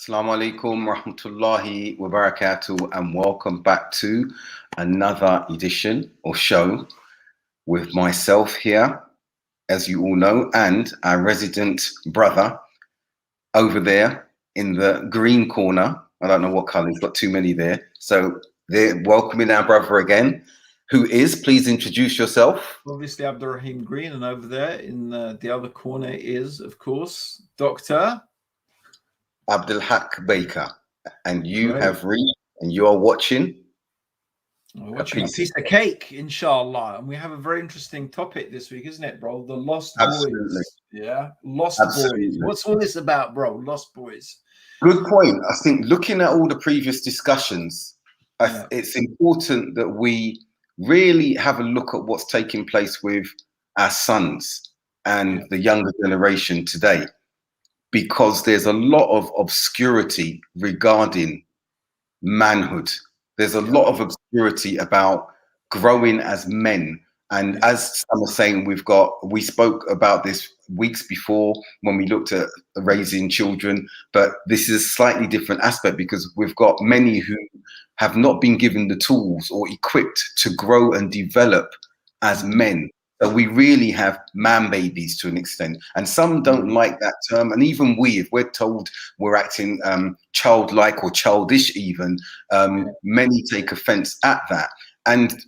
Assalamu alaikum rahmatullahi wa barakatuh, and welcome back to another edition or show with myself here, as you all know, and our resident brother over there in the green corner. I don't know what color, he's got too many there. So they're welcoming our brother again, who is, please introduce yourself. Obviously, Abdurraheem Green, and over there in the other corner is, of course, Dr. Abdul Haqq Baker, and you Great. have read and you are watching a piece of cake, inshallah. And we have a very interesting topic this week, isn't it, bro? The Lost Absolutely. Boys. Yeah, Lost Absolutely. Boys. What's all this about, bro? Lost Boys. Good point. I think looking at all the previous discussions, it's important that we really have a look at what's taking place with our sons and the younger generation today, because there's a lot of obscurity regarding manhood. There's a lot of obscurity about growing as men. And as some are saying, we spoke about this weeks before when we looked at raising children, but this is a slightly different aspect because we've got many who have not been given the tools or equipped to grow and develop as men. So we really have man babies to an extent, and some don't like that term. And even if we're told we're acting childlike or childish even, many take offense at that. And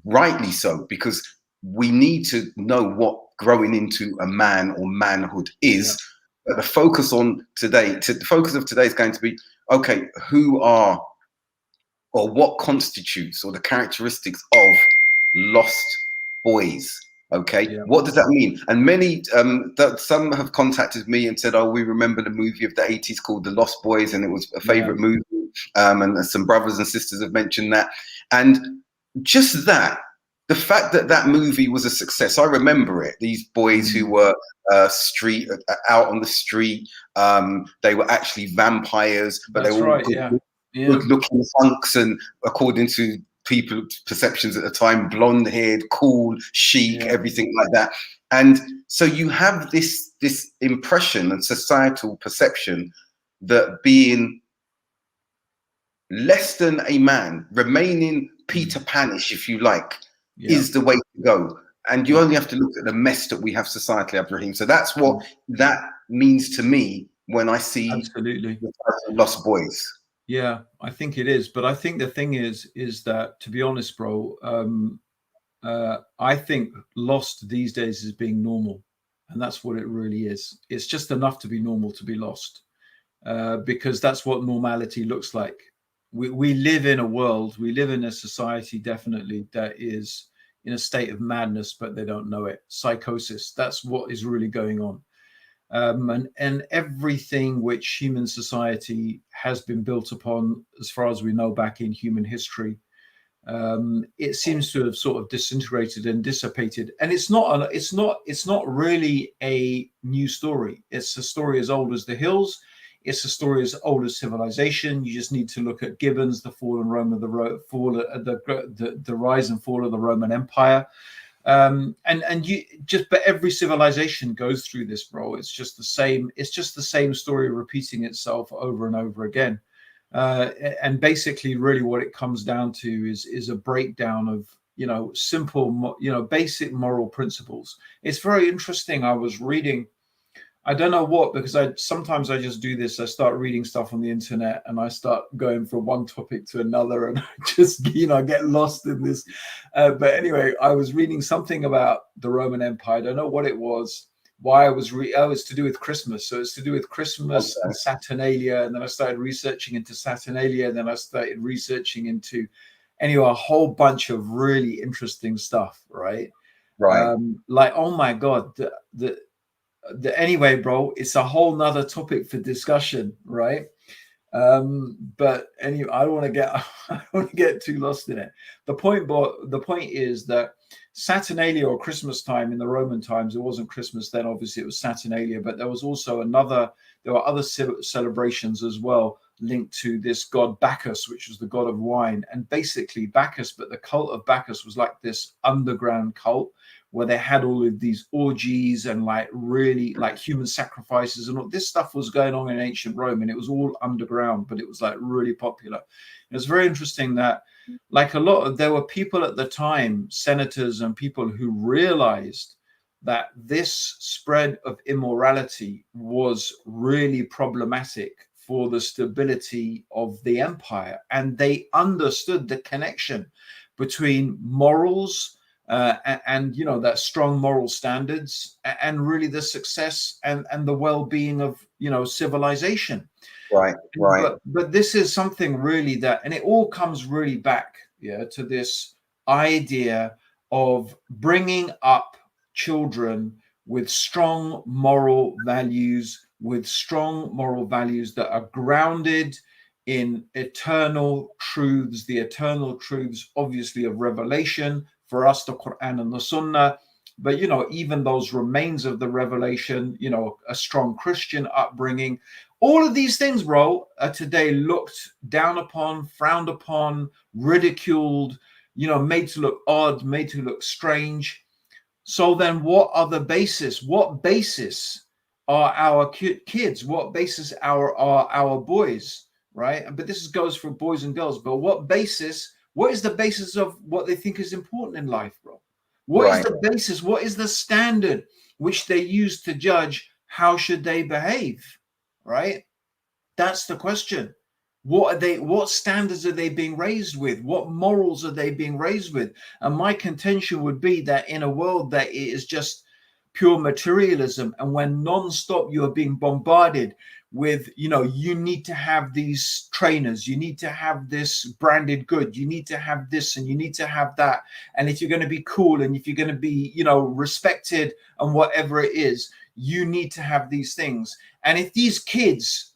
rightly so, because we need to know what growing into a man or manhood is. But the focus of today is going to be, okay, who are or what constitutes or the characteristics of lost boys? Okay, what does that mean? And many, some have contacted me and said, "Oh, we remember the movie of the '80s called The Lost Boys, and it was a favorite movie." And some brothers and sisters have mentioned that, and just that. The fact that that movie was a success, I remember it. These boys who were out on the street, they were actually vampires, but they were all good-looking hunks, and according to people's perceptions at the time, blonde-haired, cool, chic, everything like that. And so you have this impression and societal perception that being less than a man, remaining Peter Panish, if you like, is the way to go. And you only have to look at the mess that we have societally, Abdurraheem. So that's what that means to me when I see the Lost Boys. Yeah, I think it is. But I think the thing is that, to be honest, bro, I think lost these days is being normal. And that's what it really is. It's just enough to be normal to be lost, because that's what normality looks like. We live in a world, we live in a society definitely that is in a state of madness, but they don't know it. Psychosis, that's what is really going on. And everything which human society has been built upon, as far as we know, back in human history, it seems to have sort of disintegrated and dissipated. And it's not really a new story. It's a story as old as the hills. It's a story as old as civilization. You just need to look at Gibbon's The Fall and Rome of the Rise and Fall of the Roman Empire, but every civilization goes through this, bro. It's just the same. It's just the same story repeating itself over and over again. And basically, really, what it comes down to is a breakdown of simple, basic moral principles. It's very interesting. I was reading. I don't know what, because sometimes I just do this. I start reading stuff on the internet and I start going from one topic to another, and I just, get lost in this. But anyway, I was reading something about the Roman Empire. I don't know what it was, why I was it's to do with Christmas. So it's to do with Christmas and Saturnalia. And then I started researching into Saturnalia. And then I started researching into, a whole bunch of really interesting stuff, right? Right. Like, oh my God, anyway, bro, it's a whole nother topic for discussion, right? But anyway, I don't want to get too lost in it. The point is that Saturnalia, or Christmas time in the Roman times. It wasn't Christmas then, obviously it was Saturnalia, but there was also there were other celebrations as well linked to this god Bacchus, which was the god of wine. And basically Bacchus, but the cult of Bacchus was like this underground cult where they had all of these orgies and like really like human sacrifices, and all this stuff was going on in ancient Rome, and it was all underground, but it was like really popular. It was very interesting that like there were people at the time, senators and people, who realized that this spread of immorality was really problematic for the stability of the empire. And they understood the connection between morals and you know, that strong moral standards and really the success and the well-being of, you know, civilization. Right. But this is something really that, and it all comes really back, yeah, to this idea of bringing up children with strong moral values, that are grounded in eternal truths, the eternal truths, obviously, of revelation, for us, the Quran and the Sunnah. But, you know, even those remains of the revelation, you know, a strong Christian upbringing, all of these things, bro, are today looked down upon, frowned upon, ridiculed, you know, made to look odd, made to look strange. So then what are the basis? What basis are our kids? What basis are our boys, right? But this goes for boys and girls. But what is the basis of what they think is important in life, bro? What is the basis? What is the standard which they use to judge how should they behave? Right? That's the question. What standards are they being raised with? What morals are they being raised with? And my contention would be that in a world that is just pure materialism, and when non-stop you are being bombarded with, you know, you need to have these trainers, you need to have this branded good, you need to have this, and you need to have that, and if you're going to be cool, and if you're going to be, you know, respected, and whatever it is, you need to have these things. And if these kids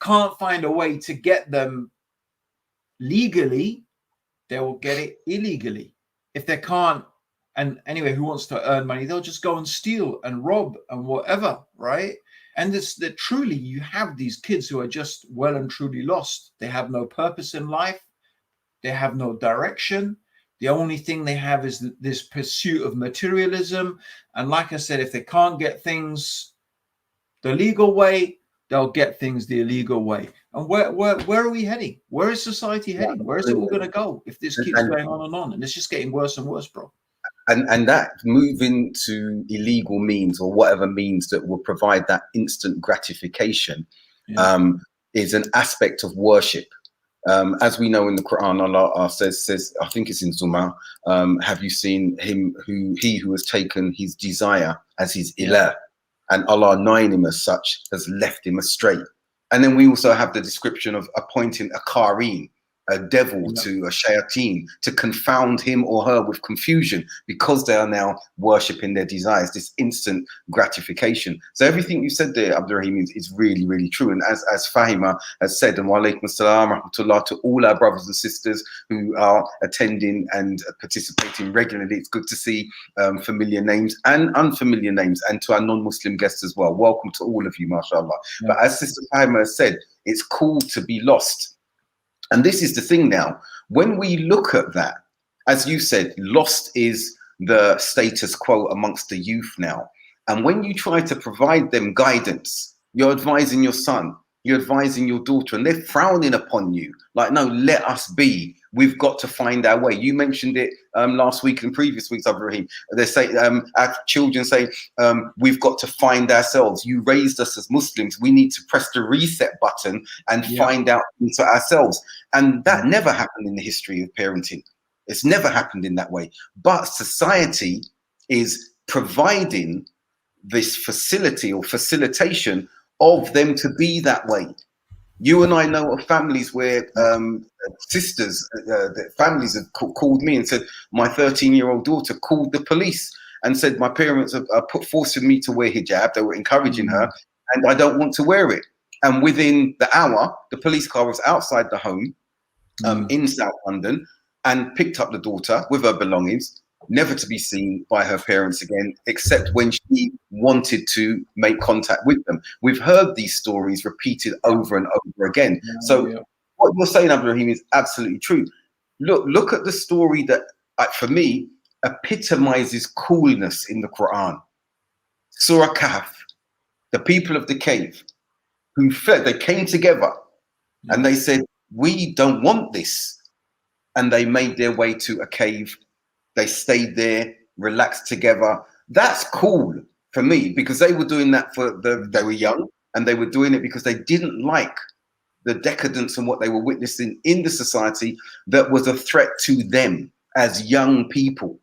can't find a way to get them legally, they will get it illegally. If they can't, and anyway, who wants to earn money, they'll just go and steal and rob and whatever, right? And this, that truly, you have these kids who are just well and truly lost. They have no purpose in life. They have no direction. The only thing they have is this pursuit of materialism. And like I said, if they can't get things the legal way, they'll get things the illegal way. And where are we heading? Where is society heading? Where is it all going to go if this keeps going on and on? And it's just getting worse and worse, bro. And that moving to illegal means, or whatever means that will provide that instant gratification, is an aspect of worship. As we know in the Quran, Allah says, I think it's in Zumar, have you seen him who has taken his desire as his ilah, and Allah, knowing him as such, has left him astray. And then we also have the description of appointing a qareen, a devil, to a shayateen, to confound him or her with confusion, because they are now worshipping their desires, this instant gratification. So everything you said there, Abdurraheem, is really, really true. And as Fahima has said, and wa alaikum assalam, rahmatullah, to all our brothers and sisters who are attending and participating regularly. It's good to see familiar names and unfamiliar names, and to our non-Muslim guests as well. Welcome to all of you, mashallah. But as Sister Fahima has said, it's cool to be lost. And this is the thing now, when we look at that, as you said, lost is the status quo amongst the youth now. And when you try to provide them guidance, you're advising your son, you're advising your daughter, and they're frowning upon you. Like, no, let us be. We've got to find our way. You mentioned it last week and previous weeks, Abdurraheem. They say, our children say, we've got to find ourselves. You raised us as Muslims. We need to press the reset button and find out into ourselves. And that never happened in the history of parenting. It's never happened in that way. But society is providing this facility or facilitation of them to be that way. You and I know of families where sisters, families have called me and said, my 13-year-old daughter called the police and said, my parents are forcing me to wear hijab. They were encouraging her, and I don't want to wear it. And within the hour, the police car was outside the home in South London and picked up the daughter with her belongings, never to be seen by her parents again, except when she wanted to make contact with them. We've heard these stories repeated over and over again. So what you're saying, Abdurraheem, is absolutely true. Look at the story that, for me, epitomizes coolness in the Quran. Surah Kahf, the people of the cave who fled, they came together and they said, we don't want this. And they made their way to a cave. They stayed there, relaxed together. That's cool for me, because they were doing that they were young, and they were doing it because they didn't like the decadence and what they were witnessing in the society that was a threat to them as young people.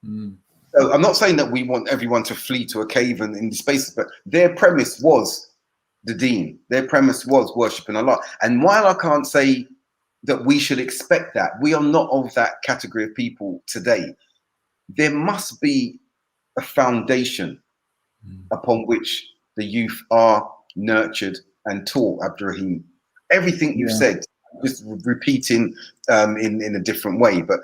So I'm not saying that we want everyone to flee to a cave and in the spaces, but their premise was the deen. Their premise was worshipping Allah. And while I can't say that we should expect that, we are not of that category of people today. There must be a foundation upon which the youth are nurtured and taught, Abdurraheem. Everything you've said, just repeating in a different way, but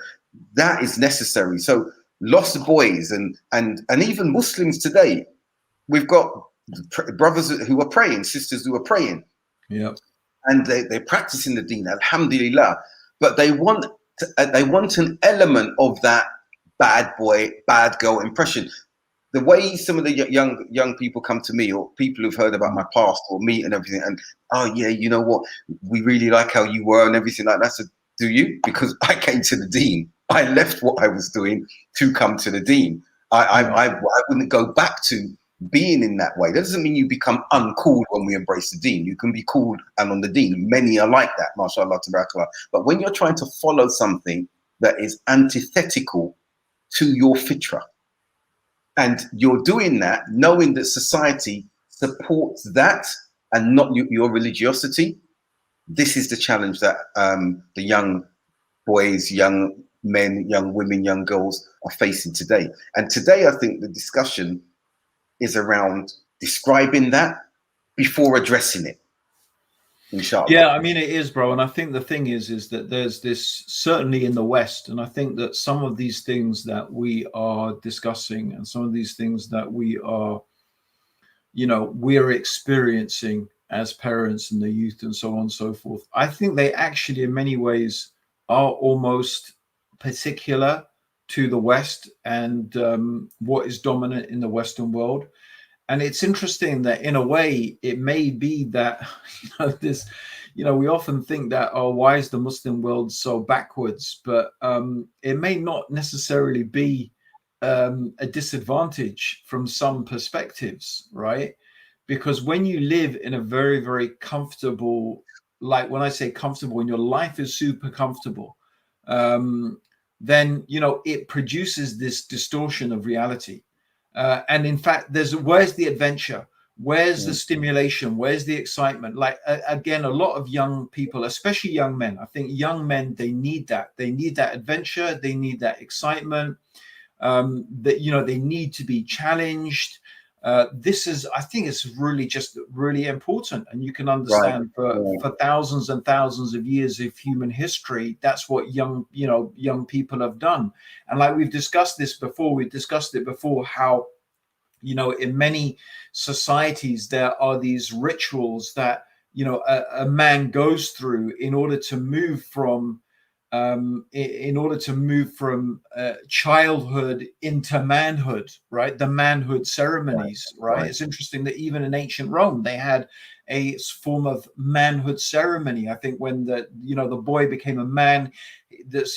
that is necessary. So lost boys and even Muslims today, we've got brothers who are praying, sisters who are praying. Yeah. And they're practicing the deen, alhamdulillah, but they want an element of that bad boy, bad girl impression. The way some of the young people come to me, or people who've heard about my past or me and everything, and oh yeah, you know what, we really like how you were and everything like that. So do you? Because I came to the deen. I left what I was doing to come to the deen. I wouldn't go back to being in that way. That doesn't mean you become uncool when we embrace the deen. You can be cool and on the deen. Many are like that, mashallah, tabarakallah. But when you're trying to follow something that is antithetical to your fitra, and you're doing that knowing that society supports that and not your religiosity, this is the challenge that the young boys, young men, young women, young girls are facing today. And today, I think the discussion is around describing that before addressing it, inshallah. Yeah, I mean, it is, bro. And I think the thing is that there's this, certainly in the West, and I think that some of these things that we are discussing and some of these things that we are, we're experiencing as parents and the youth and so on and so forth, I think they actually in many ways are almost particular to the West and what is dominant in the Western world. And it's interesting that in a way, it may be that, we often think that, oh, why is the Muslim world so backwards? But it may not necessarily be a disadvantage from some perspectives, right? Because when you live in a very, very comfortable, like when I say comfortable, when your life is super comfortable, then, it produces this distortion of reality. And in fact, where's the adventure? Where's the stimulation? Where's the excitement? Like, again, a lot of young people, especially young men, I think young men, they need that. They need that adventure. They need that excitement. They need to be challenged. I think it's really just really important. And you can understand for thousands and thousands of years of human history, that's what young people have done. And like we've discussed it before, how, in many societies, there are these rituals that, a man goes through in order to move from childhood into manhood, right? The manhood ceremonies, right? It's interesting that even in ancient Rome, they had a form of manhood ceremony. I think when the boy became a man,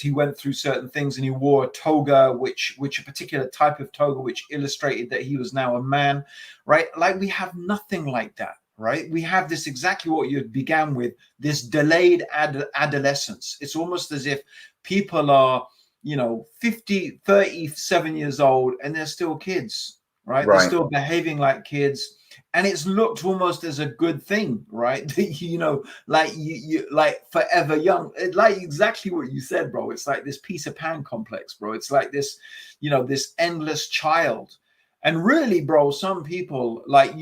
he went through certain things and he wore a toga, which a particular type of toga, which illustrated that he was now a man, right? Like we have nothing like that. Right, we have this exactly what you began with, this delayed adolescence. It's almost as if people are, 37 years old and they're still kids, right? They're still behaving like kids, and it's looked almost as a good thing, right? Like you like forever young, like exactly what you said, bro. It's like this Peter Pan complex, bro. It's like this, this endless child, and really, bro, some people like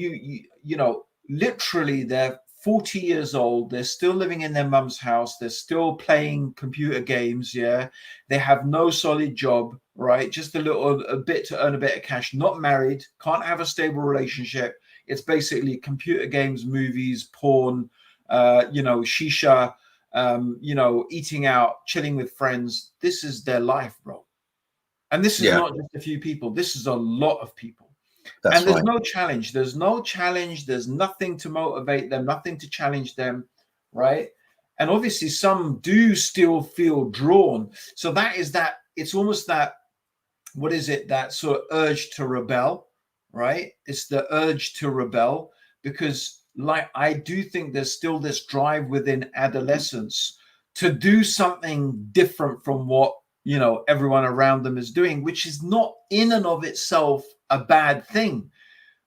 literally they're 40 years old, they're still living in their mum's house, they're still playing computer games, they have no solid job, right? Just a bit to earn a bit of cash, not married, can't have a stable relationship. It's basically computer games, movies, porn, shisha, eating out, chilling with friends. This is their life, bro. And this is not just a few people. This is a lot of people. And there's no challenge. There's no challenge. There's nothing to motivate them, nothing to challenge them, right? And obviously some do still feel drawn. So that is that, it's almost that, what is it? That sort of urge to rebel, right? It's the urge to rebel, because like, I do think there's still this drive within adolescence to do something different from what, everyone around them is doing, which is not in and of itself a bad thing.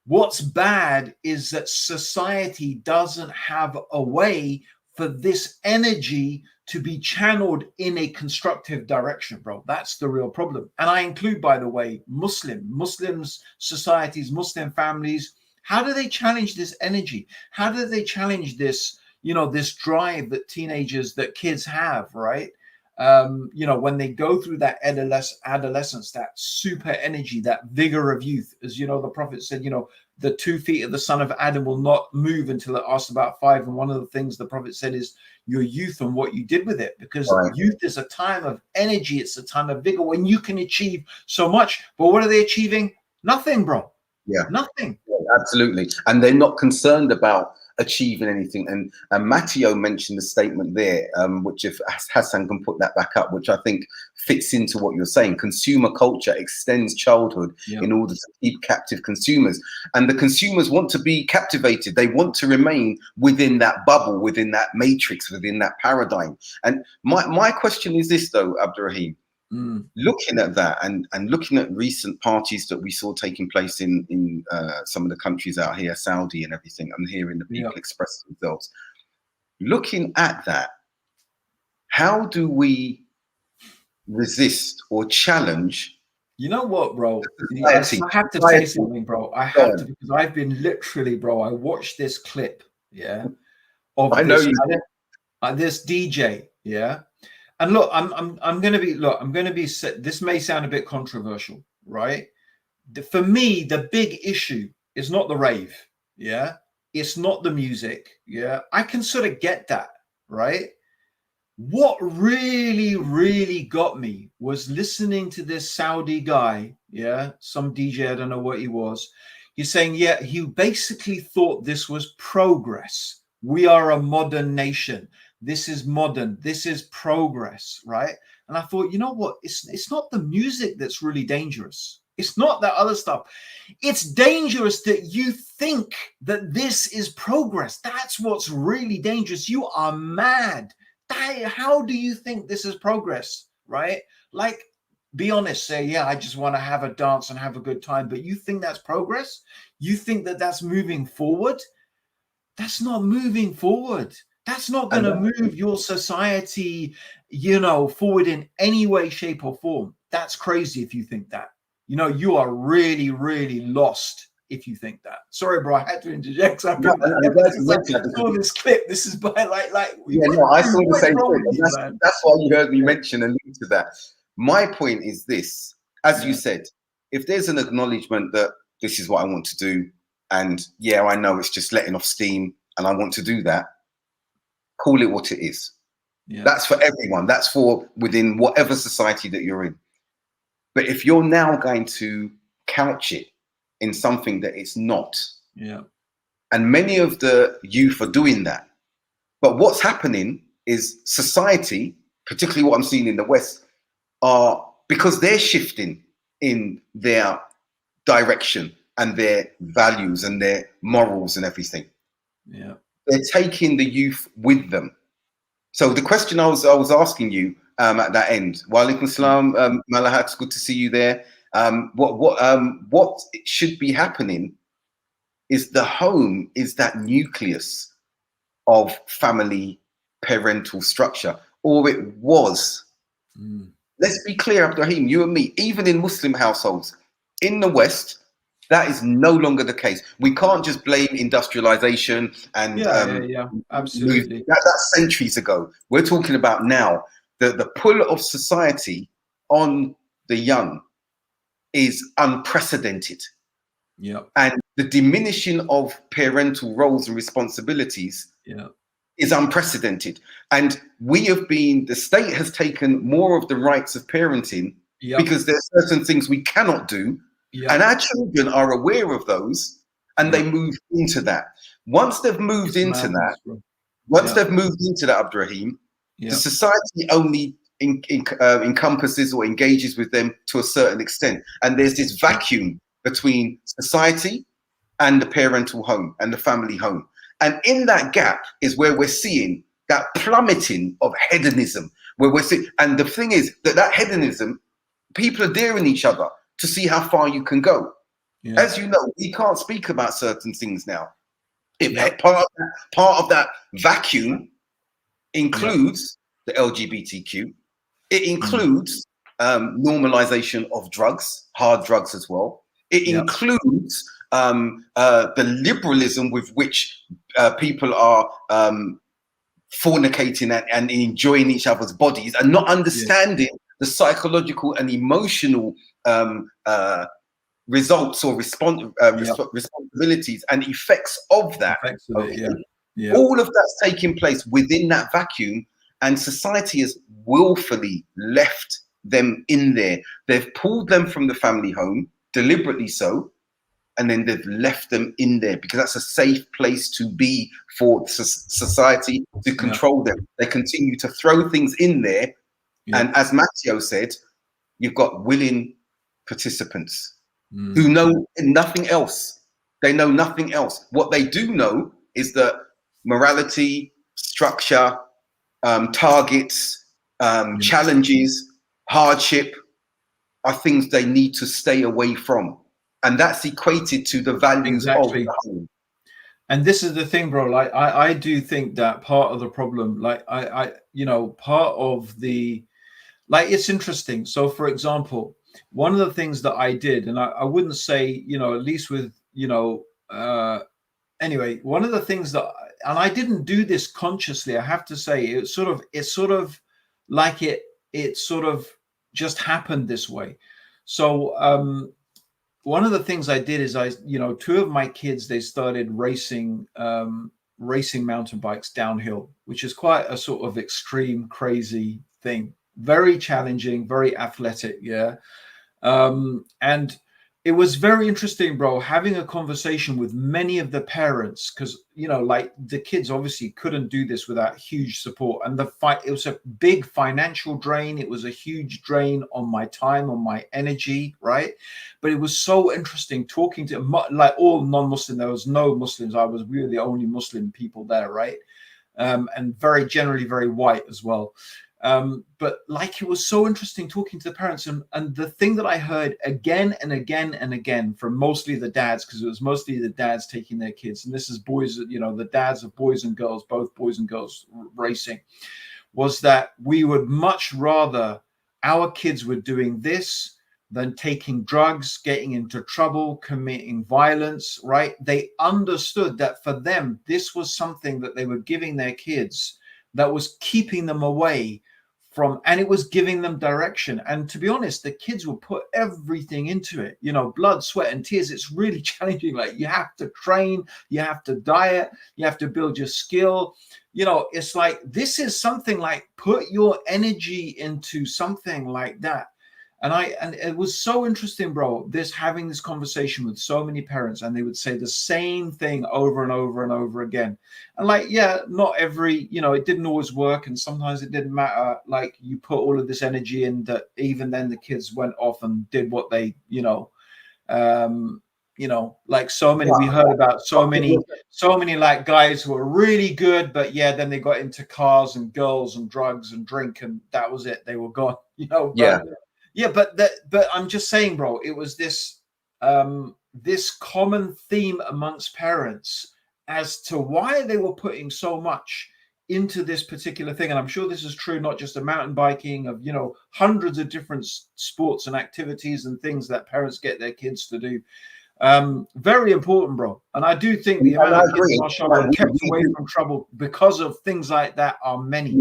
What's bad is that society doesn't have a way for this energy to be channeled in a constructive direction, bro. That's the real problem. And I include, by the way, Muslims, societies, Muslim families. How do they challenge this energy? How do they challenge this, this drive that teenagers, that kids have, right? When they go through that adolescence, that super energy, that vigor of youth, as the Prophet said, the 2 feet of the son of Adam will not move until it asks about 5. And one of the things the Prophet said is your youth and what you did with it, because youth is a time of energy. It's a time of vigor when you can achieve so much. But what are they achieving? Nothing, bro. Nothing. Absolutely. And they're not concerned about achieving anything. And Matteo mentioned a statement there, which, if Hassan can put that back up, which I think fits into what you're saying. Consumer culture extends childhood in order to keep captive consumers. And the consumers want to be captivated. They want to remain within that bubble, within that matrix, within that paradigm. And my question is this, though, Abdurraheem. Looking at that and looking at recent parties that we saw taking place in some of the countries out here, Saudi and everything, I'm hearing the people express themselves. Looking at that, how do we resist or challenge? You know what, bro? I have to say something, bro. I have to, because I've been literally, bro, I watched this clip, of this DJ, And look, I'm going to be, this may sound a bit controversial, right? For me, the big issue is not the rave, it's not the music, I can sort of get that, right? What really, really got me was listening to this Saudi guy, some DJ, I don't know what he was. He's saying, he basically thought this was progress. We are a modern nation. This is modern. This is progress, right? And I thought, you know what? It's not the music that's really dangerous. It's not that other stuff. It's dangerous that you think that this is progress. That's what's really dangerous. You are mad. How do you think this is progress, right? Like, be honest, say, I just want to have a dance and have a good time. But you think that's progress? You think that that's moving forward? That's not moving forward. That's not going to move your society, forward in any way, shape, or form. That's crazy if you think that. You are really, really lost if you think that. Sorry, bro, I had to interject. I saw this clip. This is by I saw the same thing. That's why you heard me mention and link to that. My point is this: as you said, if there's an acknowledgement that this is what I want to do, and I know it's just letting off steam, and I want to do that. Call it what it is. That's for everyone. That's for within whatever society that you're in. But if you're now going to couch it in something that it's not, and many of the youth are doing that. But what's happening is society, particularly what I'm seeing in the West, because they're shifting in their direction and their values and their morals and everything. They're taking the youth with them. So the question I was asking you at that end, wa alaikum salam, Malahat, it's good to see you there. What should be happening is the home is that nucleus of family parental structure, or it was. Let's be clear, Abdurraheem, you and me, even in Muslim households in the West, that is no longer the case. We can't just blame industrialization and absolutely. That's centuries ago. We're talking about now the pull of society on the young is unprecedented. Yeah. And the diminishing of parental roles and responsibilities is unprecedented. And the state has taken more of the rights of parenting because there's certain things we cannot do. And our children are aware of those, and they move into that. Once they've moved into that, Abdurraheem, the society only encompasses or engages with them to a certain extent. And there's this vacuum between society and the parental home and the family home. And in that gap is where we're seeing that plummeting of hedonism, where we're seeing, and the thing is that hedonism, people are daring each other to see how far you can go. As you know, we can't speak about certain things now. Part of that vacuum includes the LGBTQ. It includes normalization of drugs, hard drugs as well. It includes the liberalism with which people are fornicating and enjoying each other's bodies and not understanding the psychological and emotional results or responsibilities and effects of that. All of that's taking place within that vacuum, and society has willfully left them in there. They've pulled them from the family home, deliberately so, and then they've left them in there because that's a safe place to be for society to control them. They continue to throw things in there. And as Matteo said, you've got willing participants who know nothing else. They know nothing else. What they do know is that morality, structure, targets, challenges, hardship are things they need to stay away from. And that's equated to the values of the home. And this is the thing, bro. Like, I do think that part of the problem, like, part of the, like, it's interesting. So, for example, one of the things that I did, and I wouldn't say, at least with, anyway, one of the things that, and I didn't do this consciously, I have to say, it's sort of like it sort of just happened this way. So, one of the things I did is two of my kids, they started racing mountain bikes downhill, which is quite a sort of extreme, crazy thing. Very challenging, very athletic. And it was very interesting, bro, having a conversation with many of the parents, because, like, the kids obviously couldn't do this without huge support. And it was a big financial drain. It was a huge drain on my time, on my energy, right? But it was so interesting talking to, like, all non-Muslim. There was no Muslims. We were the only Muslim people there, right? And generally very white as well. But like, it was so interesting talking to the parents, and the thing that I heard again and again and again from mostly the dads, because it was mostly the dads taking their kids, and this is boys, the dads of boys and girls, both boys and girls racing, was that we would much rather our kids were doing this than taking drugs, getting into trouble, committing violence, right? They understood that for them, this was something that they were giving their kids that was keeping them away from, and it was giving them direction. And to be honest, the kids will put everything into it, blood, sweat, and tears. It's really challenging. Like, you have to train, you have to diet, you have to build your skill. It's like, this is something like, put your energy into something like that. And it was so interesting, bro, having this conversation with so many parents, and they would say the same thing over and over and over again. And like, not every, it didn't always work, and sometimes it didn't matter. Like, you put all of this energy in, that even then the kids went off and did what they, like, so many, we heard about so many like guys who were really good, but then they got into cars and girls and drugs and drink, and that was it. They were gone, but I'm just saying, bro, it was this common theme amongst parents as to why they were putting so much into this particular thing. And I'm sure this is true, not just of mountain biking, of, hundreds of different sports and activities and things that parents get their kids to do. Very important, bro. And I do think the amount of kids, mashallah, kept away from trouble because of things like that are many.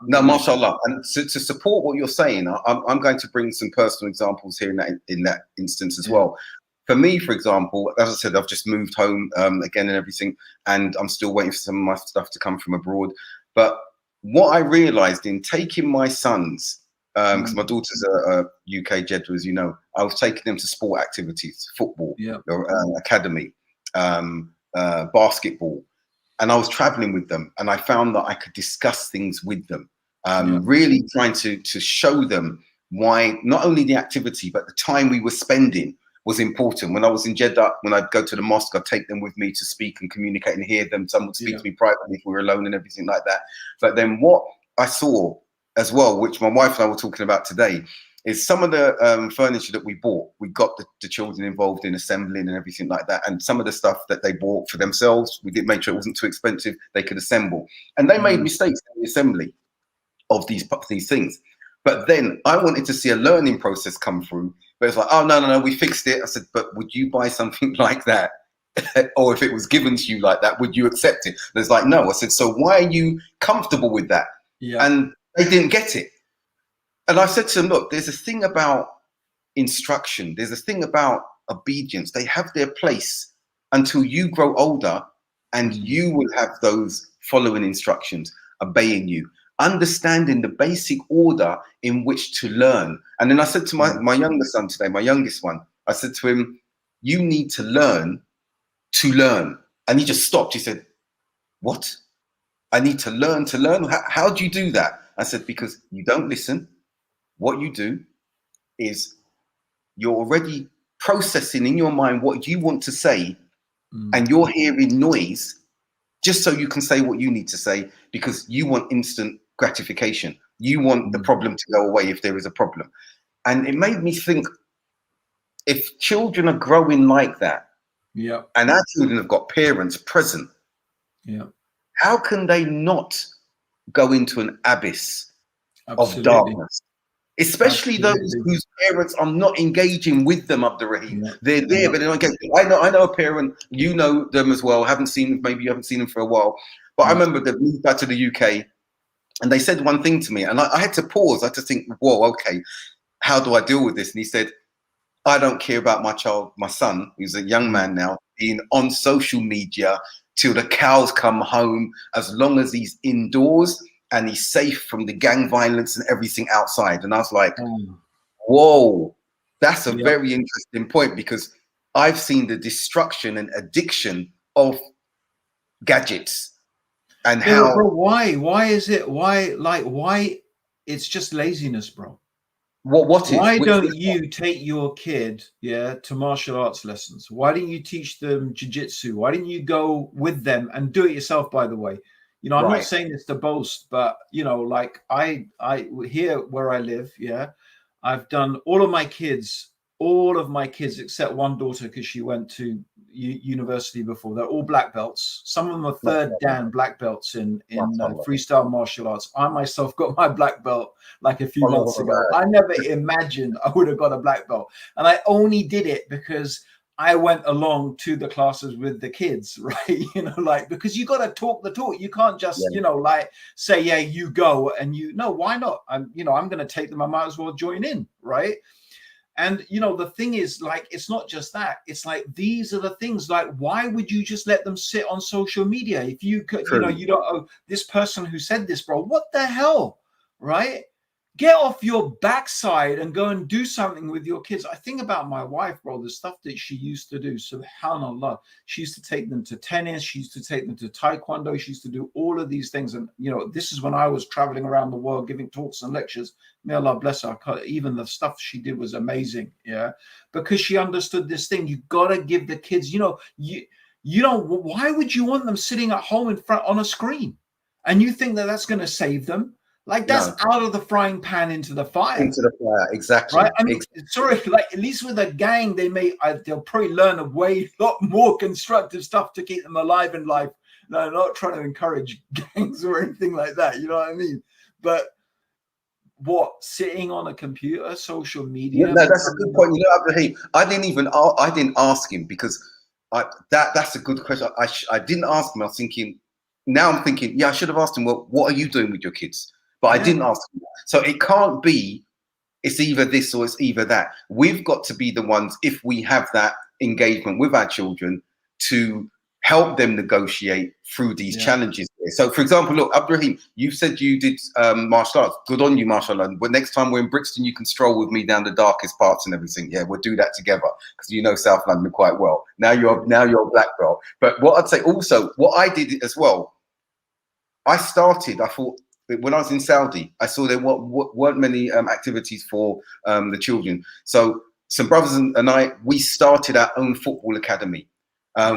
No, mashallah. And to support what you're saying, I'm going to bring some personal examples here in that instance as well. For me, for example, as I said, I've just moved home again and everything, and I'm still waiting for some of my stuff to come from abroad. But what I realized in taking my sons, because my daughter's a UK Jeddah, as you know, I was taking them to sport activities, football, academy, basketball. And I was traveling with them, and I found that I could discuss things with them, really trying to show them why not only the activity, but the time we were spending was important. When I was in Jeddah, when I'd go to the mosque, I'd take them with me to speak and communicate and hear them. Some would speak to me privately if we were alone and everything like that. But then what I saw as well, which my wife and I were talking about today, is some of the furniture that we bought. We got the children involved in assembling and everything like that. And some of the stuff that they bought for themselves, we did make sure it wasn't too expensive. They could assemble. And they made mistakes in the assembly of these things. But then I wanted to see a learning process come through. But it's like, oh, no, we fixed it. I said, but would you buy something like that? Or if it was given to you like that, would you accept it? And it's like, no. I said, so why are you comfortable with that? And they didn't get it. And I said to them, look, there's a thing about instruction. There's a thing about obedience. They have their place until you grow older, and you will have those following instructions, obeying you, understanding the basic order in which to learn. And then I said to my younger son today, my youngest one, I said to him, you need to learn. And he just stopped. He said, what? I need to learn to learn? How do you do that? I said, because you don't listen. What you do is you're already processing in your mind what you want to say, and you're hearing noise just so you can say what you need to say, because you want instant gratification. You want the problem to go away if there is a problem. And it made me think, if children are growing like that, and our children have got parents present, how can they not go into an abyss of darkness? Especially those whose parents are not engaging with them, Abdurraheem. They're there, but they're not engaging. I know a parent, you know them as well, maybe you haven't seen them for a while. But I remember they moved back to the UK, and they said one thing to me, and I had to pause. I had to think, whoa, okay, how do I deal with this? And he said, I don't care about my son, who's a young man now, being on social media till the cows come home, as long as he's indoors and he's safe from the gang violence and everything outside. And I was like, whoa, that's a very interesting point, because I've seen the destruction and addiction of gadgets and how. Bro, why is it? Why? It's just laziness, bro. Why don't you take your kid, to martial arts lessons? Why didn't you teach them jiu-jitsu? Why didn't you go with them and do it yourself, by the way? You know, I'm not saying this to boast, but, you know, like I here where I live, I've done all of my kids except one daughter, because she went to university before. They're all black belts. Some of them are third dan black belts in freestyle martial arts. I myself got my black belt like a few months ago. I never imagined I would have got a black belt. And I only did it because I went along to the classes with the kids, right? You know, like, because you got to talk the talk. You can't just, you know, like say, yeah, you go, and why not? I'm going to take them. I might as well join in, right? And, you know, the thing is, like, it's not just that. It's like, these are the things, like, why would you just let them sit on social media? If you could, you know, you don't, oh, this person who said this, bro, what the hell, right? Get off your backside and go and do something with your kids. I think about my wife, bro, the stuff that she used to do. Subhanallah. She used to take them to tennis. She used to take them to taekwondo. She used to do all of these things. And, you know, this is when I was traveling around the world giving talks and lectures. May Allah bless her. Even the stuff she did was amazing. Yeah. Because she understood this thing. You got to give the kids, you know, you don't, why would you want them sitting at home in front on a screen? And you think that that's going to save them? Like, that's out of the frying pan into the fire. Into the fire, exactly. Right? I mean, sorry, like, at least with a gang, they'll probably learn a lot more constructive stuff to keep them alive in life. No, I'm not trying to encourage gangs or anything like that. You know what I mean? But sitting on a computer, social media? Yeah, no, that's a good point. You know, Abdurraheem, I didn't ask him, because that's a good question. I didn't ask him. I was thinking, now I'm thinking, yeah, I should have asked him, well, what are you doing with your kids? but I didn't ask them that. So it can't be, it's either this or it's either that. We've got to be the ones, if we have that engagement with our children, to help them negotiate through these challenges. So, for example, look, Abdurraheem, you said you did martial arts. Good on you, martial arts. But next time we're in Brixton, you can stroll with me down the darkest parts and everything. Yeah, we'll do that together because you know South London quite well. Now you're a black belt. But what I'd say also, what I did as well, I thought when I was in Saudi, I saw there weren't many activities for the children. So some brothers and I, we started our own football academy.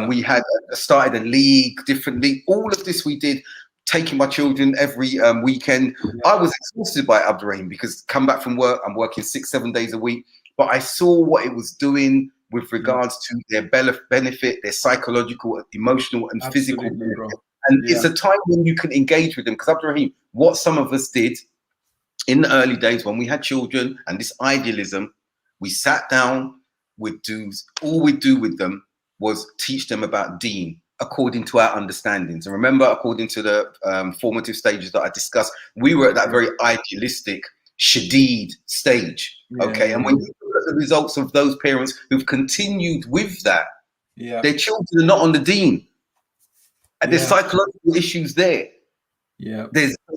We had started a league, different league. All of this we did, taking my children every weekend. I was exhausted by Abdurraheem because come back from work, I'm working 6-7 days a week. But I saw what it was doing with regards to their benefit, their psychological, emotional, and physical benefit. And it's a time when you can engage with them. Because Abdurraheem, what some of us did in the early days when we had children and this idealism, we sat down, all we'd do with them was teach them about deen according to our understandings. And remember, according to the formative stages that I discussed, we were at that very idealistic, shadeed stage. Okay. And when you look at the results of those parents who've continued with that, their children are not on the deen. And there's psychological issues there.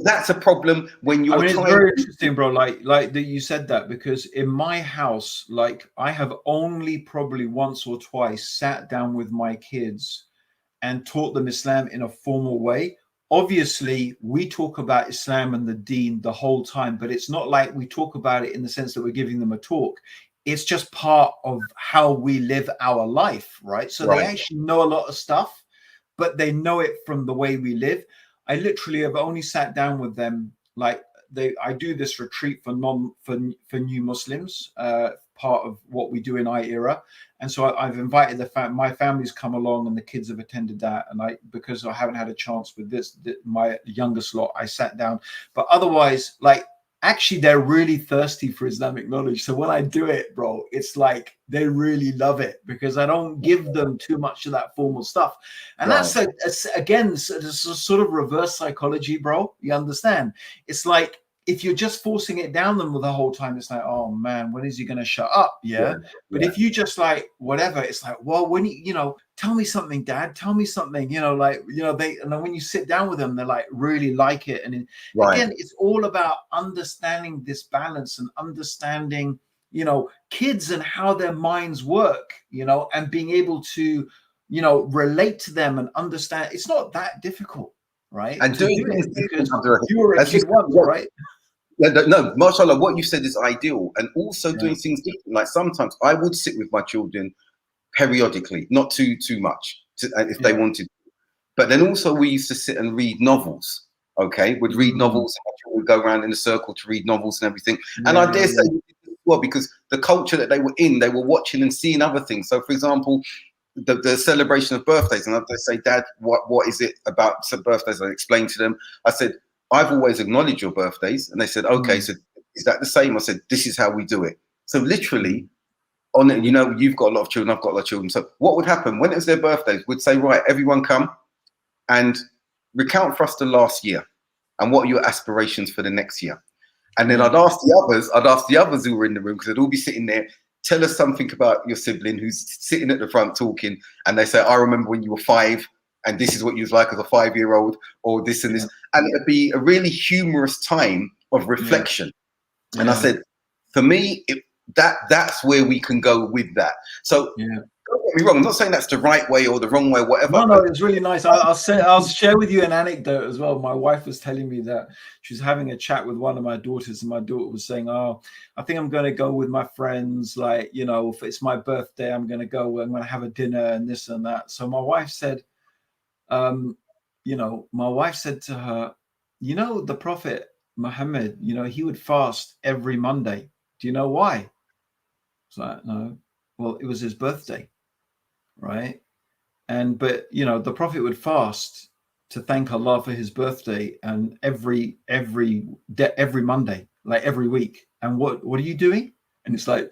That's a problem when you're it's very interesting, bro, like that you said that, because in my house, like I have only probably once or twice sat down with my kids and taught them Islam in a formal way. Obviously we talk about Islam and the deen the whole time, but it's not like we talk about it in the sense that we're giving them a talk. It's just part of how we live our life, right? So they actually know a lot of stuff, but they know it from the way we live. I literally have only sat down with them, like I do this retreat for new Muslims, part of what we do in era. And so I've invited my family's come along and the kids have attended that. And because I haven't had a chance with my youngest lot, I sat down. But otherwise, like, actually, they're really thirsty for Islamic knowledge. So when I do it, bro, it's like they really love it because I don't give them too much of that formal stuff. And that's, again, it's a sort of reverse psychology, bro. You understand? It's like if you're just forcing it down them the whole time, it's like, oh, man, when is he going to shut up? But if you just like whatever, it's like, well, when tell me something, Dad, tell me something, and then when you sit down with them, they're like really like it. And again, it's all about understanding this balance and understanding, kids and how their minds work, and being able to, relate to them and understand. It's not that difficult, right? And doing it because you were a kid once, right? No, mashallah, what you said is ideal. And also doing things different. Like sometimes I would sit with my children periodically, not too much if they wanted. But then also we used to sit and read novels. Okay, we'd read novels, and we'd go around in a circle to read novels and everything. And I dare say, well, because the culture that they were in, they were watching and seeing other things. So, for example, the celebration of birthdays, and they say, Dad, what is it about some birthdays? I explained to them. I said, I've always acknowledged your birthdays, and they said, okay. So is that the same? I said, this is how we do it. So literally, you've got a lot of children, I've got a lot of children. So what would happen when it was their birthdays? We'd say, right, everyone come and recount for us the last year, and what are your aspirations for the next year? And then I'd ask the others who were in the room, because they'd all be sitting there. Tell us something about your sibling who's sitting at the front talking, and they say, I remember when you were 5, and this is what you was like as a 5-year-old, or this and this. And it'd be a really humorous time of reflection. And I said, for me, that's where we can go with that. So don't get me wrong, I'm not saying that's the right way or the wrong way, whatever. No, it's really nice. I'll share with you an anecdote as well. My wife was telling me that she's having a chat with one of my daughters, and my daughter was saying, oh, I think I'm going to go with my friends. Like, if it's my birthday, I'm going to have a dinner and this and that. So my wife said, to her, the Prophet Muhammad, he would fast every Monday. Do you know why? It's like, no. Well, it was his birthday, right? But the Prophet would fast to thank Allah for his birthday, and every Monday, like every week. And what are you doing? And it's like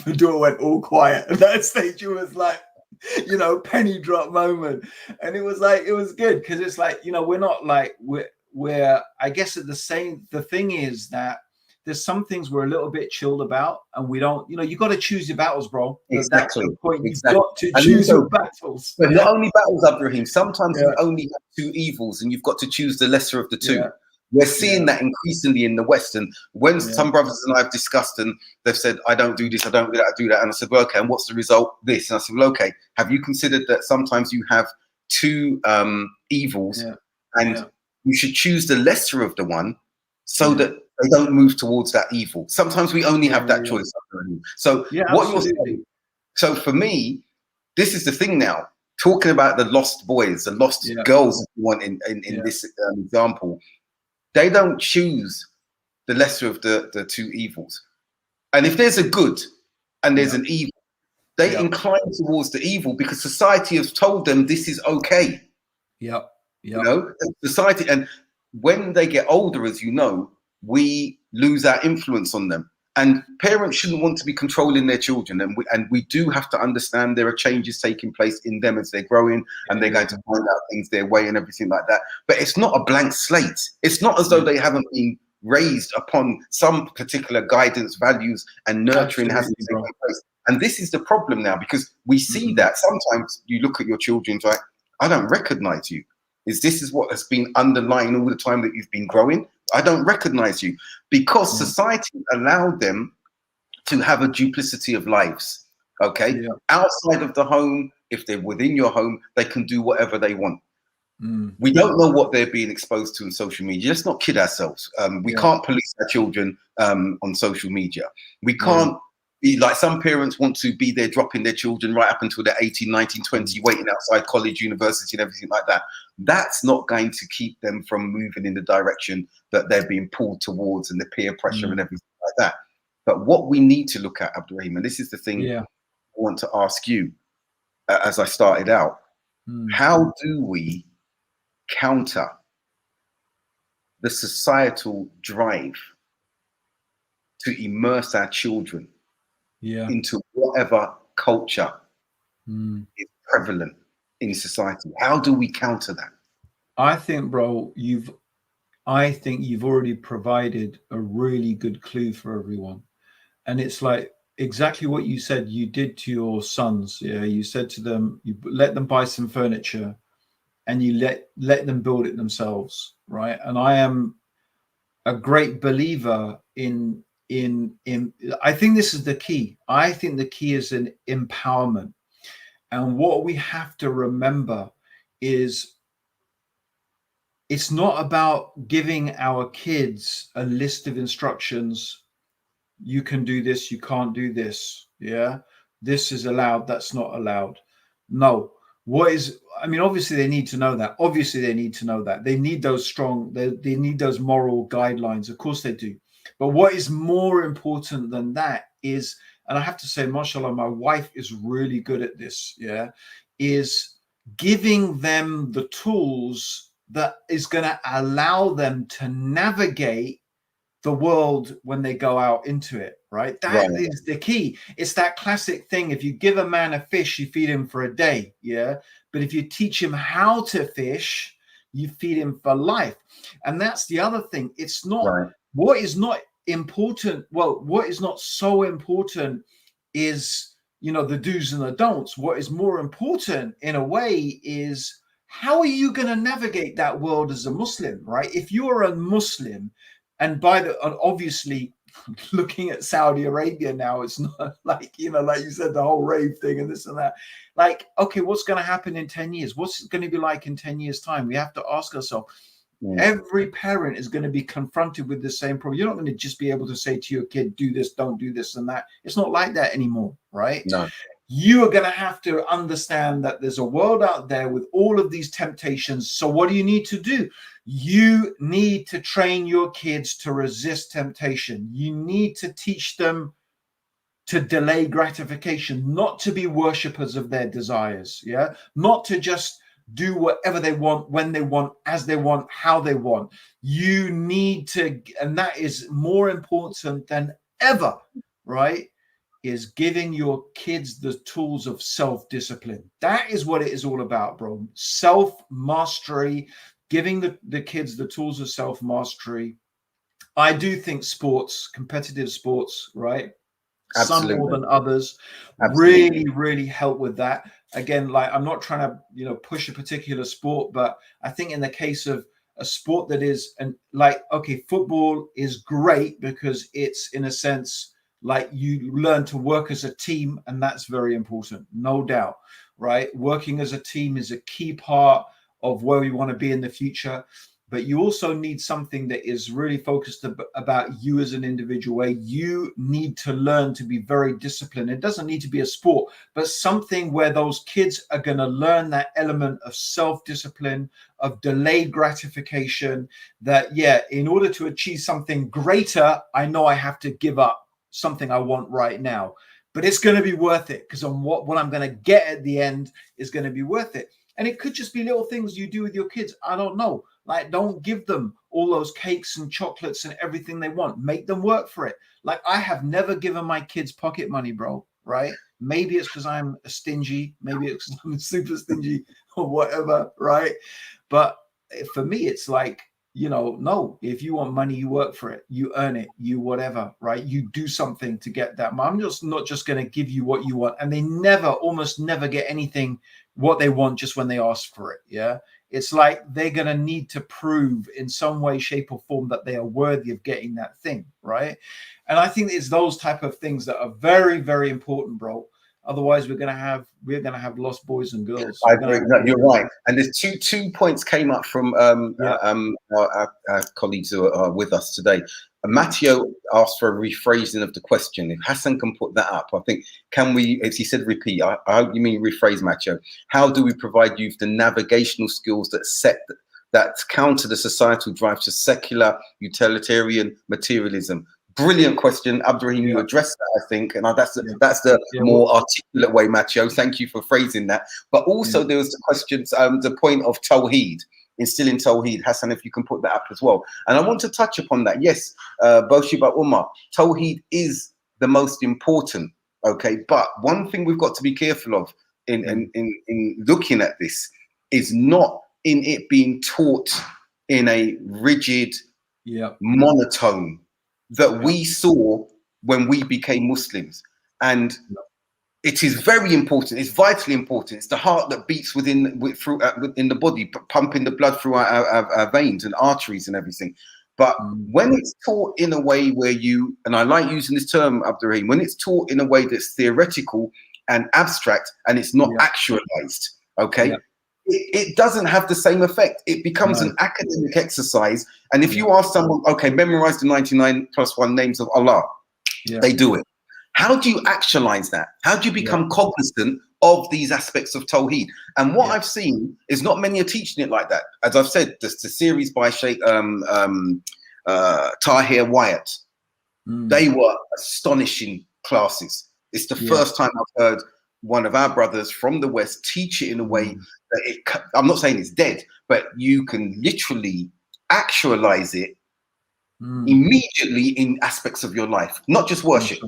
my daughter went all quiet at that stage. It was like, penny drop moment. And it was good because it's like, we're not like I guess the thing is that there's some things we're a little bit chilled about, and we don't, you got to choose your battles, bro. That's the point. You've got to choose your battles. But not only battles, Abdurraheem, sometimes we only have two evils and you've got to choose the lesser of the two. We're seeing that increasingly in the West. And when some brothers and I have discussed and they've said, I don't do this, I don't do that, I do that. And I said, well, okay, and what's the result? This. And I said, well, okay, have you considered that sometimes you have two evils and you should choose the lesser of the one so that they don't move towards that evil? Sometimes we only have that choice. So what you're saying, so for me, this is the thing now, talking about the lost boys, the lost girls, if you want, in this example, they don't choose the lesser of the two evils. And if there's a good and there's an evil, they incline towards the evil because society has told them this is okay. You know, society. And when they get older, as you know, we lose our influence on them. And parents shouldn't want to be controlling their children. And we do have to understand there are changes taking place in them as they're growing and they're going to find out things their way and everything like that. But it's not a blank slate. It's not as though they haven't been raised upon some particular guidance, values, and nurturing hasn't taken place. And this is the problem now, because we see that sometimes you look at your children like, I don't recognize you. This is what has been underlying all the time that you've been growing? I don't recognize you, because society allowed them to have a duplicity of lives. Okay. Outside of the home, if they're within your home, they can do whatever they want. We don't know what they're being exposed to on social media. Let's not kid ourselves. We can't police our children on social media. We can't be like some parents want to be there dropping their children right up until they're 18, 19, 20, waiting outside college, university and everything like that. That's not going to keep them from moving in the direction that they're being pulled towards and the peer pressure and everything like that. But what we need to look at, Abdurraheem, and this is the thing I want to ask you as I started out, how do we counter the societal drive to immerse our children into whatever culture is prevalent in society? How do we counter that? I think, bro, you've already provided a really good clue for everyone. And it's like exactly what you said you did to your sons. You said to them, you let them buy some furniture and you let them build it themselves, right? And I am a great believer in I think this is the key. I think the key is in empowerment. And what we have to remember is it's not about giving our kids a list of instructions. You can do this, you can't do this. This is allowed, that's not allowed. No. Obviously they need to know that. They need those strong, they need those moral guidelines. Of course they do. But what is more important than that is, and I have to say, mashallah, my wife is really good at this, is giving them the tools that is going to allow them to navigate the world when they go out into it, right? That is the key. It's that classic thing. If you give a man a fish, you feed him for a day, But if you teach him how to fish, you feed him for life. And that's the other thing. It's not what is not important. Well, what is not so important is, the do's and the don'ts. What is more important in a way is how are you going to navigate that world as a Muslim, right? If you're a Muslim, and obviously looking at Saudi Arabia now, it's not like, like you said, the whole rave thing and this and that. Like, okay, what's going to happen in 10 years? What's it going to be like in 10 years' time? We have to ask ourselves. Every parent is going to be confronted with the same problem. You're not going to just be able to say to your kid, do this, don't do this and that. It's not like that anymore, right? No. You are going to have to understand that there's a world out there with all of these temptations. So what do you need to do? You need to train your kids to resist temptation. You need to teach them to delay gratification, not to be worshippers of their desires, not to just do whatever they want, when they want, as they want, how they want. You need to, and that is more important than ever, right? Is giving your kids the tools of self-discipline. That is what it is all about, bro. Self-mastery, giving the kids the tools of self-mastery. I do think sports, competitive sports, right? Absolutely. Some more than others, Absolutely. really help with that. Again, like, I'm not trying to, push a particular sport, but I think in the case of a sport that is, and like, okay, football is great because it's, in a sense, like, you learn to work as a team, and that's very important, no doubt, right? Working as a team is a key part of where we want to be in the future. But you also need something that is really focused about you as an individual, where you need to learn to be very disciplined. It doesn't need to be a sport, but something where those kids are going to learn that element of self-discipline, of delayed gratification, that, yeah, in order to achieve something greater, I know I have to give up something I want right now, but it's going to be worth it, because on what I'm going to get at the end is going to be worth it. And it could just be little things you do with your kids. I don't know. Like, don't give them all those cakes and chocolates and everything they want. Make them work for it. Like, I have never given my kids pocket money, bro, right? Maybe it's because I'm a stingy. Maybe it's because I'm super stingy or whatever, right? But for me, it's like, no, if you want money, you work for it. You earn it. You whatever, right? You do something to get that. I'm just not just going to give you what you want. And they almost never get anything what they want just when they ask for it. Yeah. It's like they're going to need to prove in some way, shape, or form that they are worthy of getting that thing, right? And I think it's those type of things that are very, very important, bro. Otherwise, we're gonna have lost boys and girls. I agree. No, you're right. And there's two points came up from our colleagues who are with us today. Matteo asked for a rephrasing of the question. If Hassan can put that up, I think, can we, as he said, repeat? I hope you mean rephrase, Matteo. How do we provide youth the navigational skills that counter the societal drive to secular utilitarian materialism? Brilliant question, Abdurraheem. You addressed that, I think, and that's the more articulate way, Matteo. Thank you for phrasing that. But also there was the questions, the point of Tawheed, instilling Tawheed. Hassan, if you can put that up as well. And I want to touch upon that. Yes, Boshiba Umar, Tawheed is the most important. Okay, but one thing we've got to be careful of in looking at this is not in it being taught in a rigid, monotone that we saw when we became Muslims. And it is very important. It's vitally important. It's the heart that beats within the body, pumping the blood through our veins and arteries and everything. But when it's taught in a way where and I like using this term, Abdurraheem, when it's taught in a way that's theoretical and abstract and it's not actualized, okay? It doesn't have the same effect. It becomes an academic exercise. And if you ask someone, okay, memorize the 99 plus 1 names of Allah, they do it. How do you actualize that? How do you become cognizant of these aspects of Tawheed? And what I've seen is not many are teaching it like that. As I've said, the series by Sheikh Tahir Wyatt, they were astonishing classes. It's the first time I've heard one of our brothers from the West teach it in a way that I'm not saying it's dead, but you can literally actualize it immediately in aspects of your life, not just worship,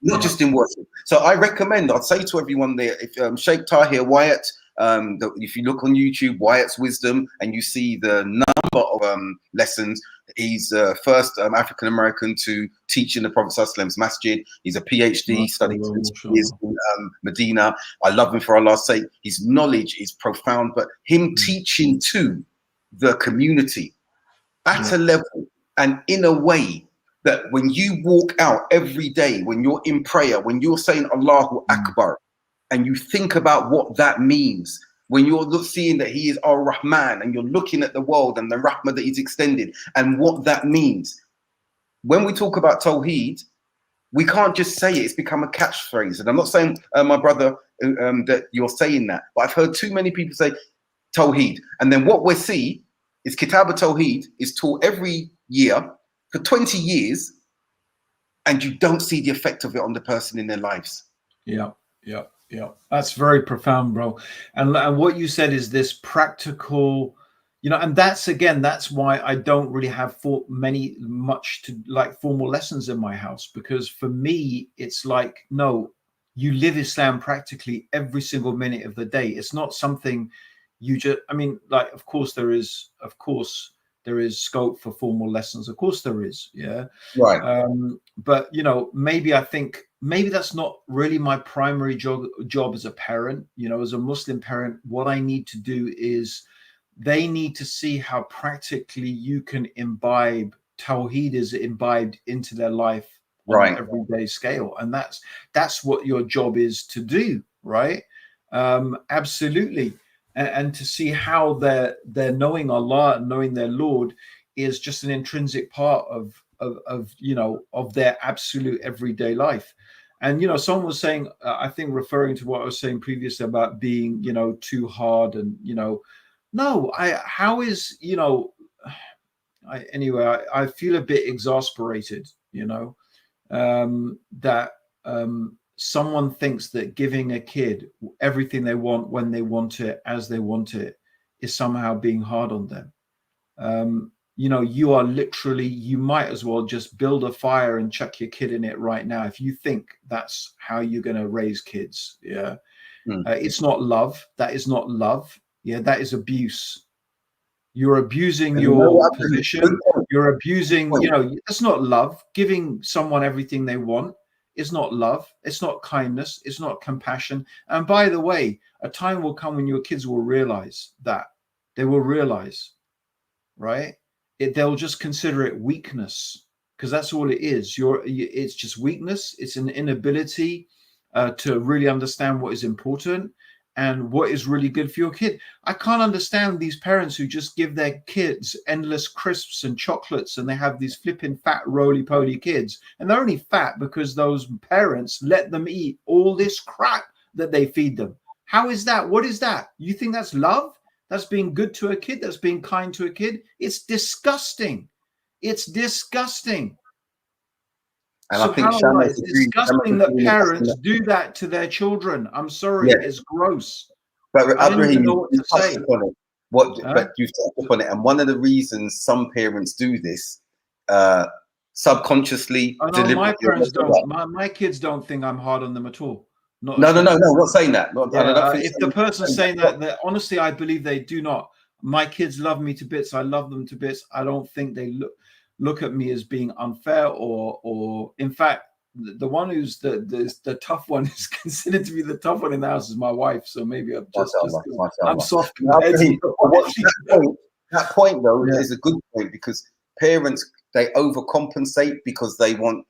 not just in worship. So I recommend, I'd say to everyone there, if Sheikh Tahir Wyatt, if you look on YouTube, Wyatt's Wisdom, and you see the number of lessons, he's the first African-American to teach in the Prophet ﷺ's masjid. He's a PhD, studied 20 years in Medina. I love him for Allah's sake. His knowledge is profound, but him teaching to the community at a level and in a way that when you walk out every day, when you're in prayer, when you're saying Allahu Akbar, and you think about what that means, when you're seeing that he is Ar-Rahman and you're looking at the world and the rahmah that he's extended and what that means. When we talk about Tawheed, we can't just say it. It's become a catchphrase. And I'm not saying, my brother, that you're saying that, but I've heard too many people say Tawheed. And then what we see is Kitab al-Tawheed is taught every year for 20 years, and you don't see the effect of it on the person in their lives. Yeah. That's very profound, bro. And what you said is this practical, and that's why I don't really have much to like formal lessons in my house, because for me, it's like, no, you live Islam practically every single minute of the day. It's not something you just, I mean, like, of course there is scope for formal lessons. Of course there is. Yeah. Right. But, you know, maybe I think maybe that's not really my primary job as a parent. You know, as a Muslim parent, what I need to do is they need to see how practically you can imbibe Tawheed is imbibed into their life on Right. an everyday scale. And that's what your job is to do, right? Absolutely. And to see how they're knowing Allah and knowing their Lord is just an intrinsic part of you know, of their absolute everyday life. And, you know, someone was saying, I think referring to what I was saying previously about being, you know, too hard, and, you know, no, how is, you know, anyway, I feel a bit exasperated, you know, that someone thinks that giving a kid everything they want when they want it, as they want it, is somehow being hard on them. You know, you are literally, you might as well just build a fire and chuck your kid in it right now if you think that's how you're going to raise kids. Yeah. It's not love. That is not love. Yeah, that is abuse. You're abusing your position. You're abusing, you know, that's not love. Giving someone everything they want is not love. It's not kindness. It's not compassion. And by the way, a time will come when your kids will realize that. They will realize, right? They'll just consider it weakness, because that's all it is. It's just weakness. It's an inability to really understand what is important and what is really good for your kid. I can't understand these parents who just give their kids endless crisps and chocolates, and they have these flipping fat roly-poly kids, and they're only fat because those parents let them eat all this crap that they feed them. How is that? What is that? You think that's love? That's being good to a kid? That's being kind to a kid? It's disgusting. It's disgusting. And I think Shama's it's disgusting that parents do that to their children. I'm sorry, it's gross. But Abdurraheem, you touched upon it. But you've touched upon it, and one of the reasons some parents do this, subconsciously, deliberately. My parents don't. My kids don't think I'm hard on them at all. No, I'm not saying that. If the person's saying that, honestly, I believe they do not. My kids love me to bits. I love them to bits. I don't think they look at me as being unfair, or in fact, the one who's the tough one is considered to be the tough one in the house is my wife. So maybe I'm I'm soft. That point though is a good point, because parents, they overcompensate because they want.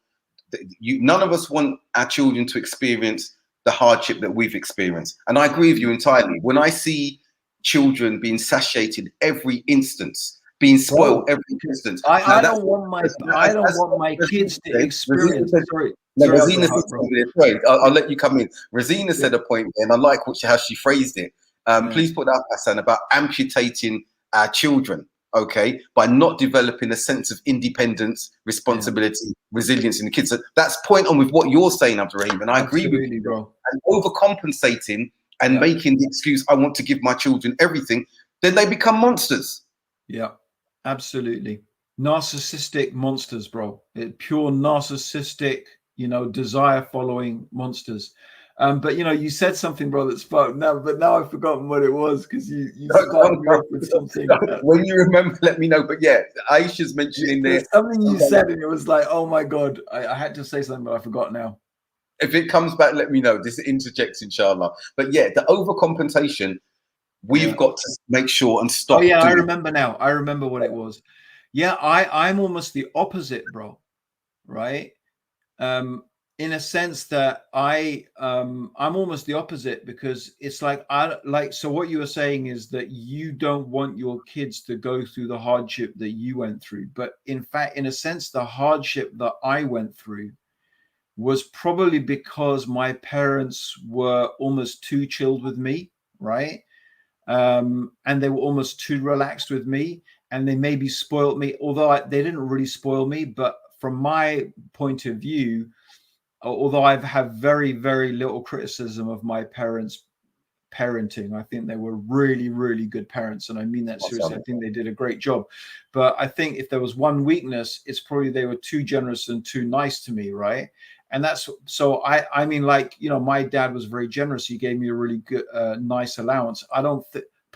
None of us want our children to experience the hardship that we've experienced, and I agree with you entirely. When I see children being satiated every instance, being spoiled every instance, I don't want my kids to experience. I'll let you come in. Rosina said a point, and I like how she phrased it. Please put that, Hassan, about amputating our children. Okay, by not developing a sense of independence, responsibility, resilience in the kids. So that's point on with what you're saying, Abdurraheem, and I agree with you, bro. And overcompensating and making the excuse, I want to give my children everything, then they become monsters. Yeah, absolutely. Narcissistic monsters, bro. Pure narcissistic, you know, desire following monsters. But you know, you said something, bro, that sparked now, but now I've forgotten what it was, because you sparked me up with something. When you remember, let me know. But yeah, Aisha's mentioning there something you said, and it was like, oh my god, I had to say something, but I forgot now. If it comes back, let me know. This interjects, inshallah. But yeah, the overcompensation, we've got to make sure and stop. Oh yeah, I remember now. I remember what it was. Yeah, I'm almost the opposite, bro. Right? In a sense that I'm almost the opposite, because it's like so what you were saying is that you don't want your kids to go through the hardship that you went through. But in fact, in a sense, the hardship that I went through was probably because my parents were almost too chilled with me, right? And they were almost too relaxed with me, and they maybe spoiled me, although they didn't really spoil me. But from my point of view, although I've had very, very little criticism of my parents' parenting, I think they were really, really good parents. And I mean that seriously. I think they did a great job. But I think if there was one weakness, it's probably they were too generous and too nice to me, right? And that's, so I mean, like, you know, my dad was very generous. He gave me a really good, nice allowance. I don't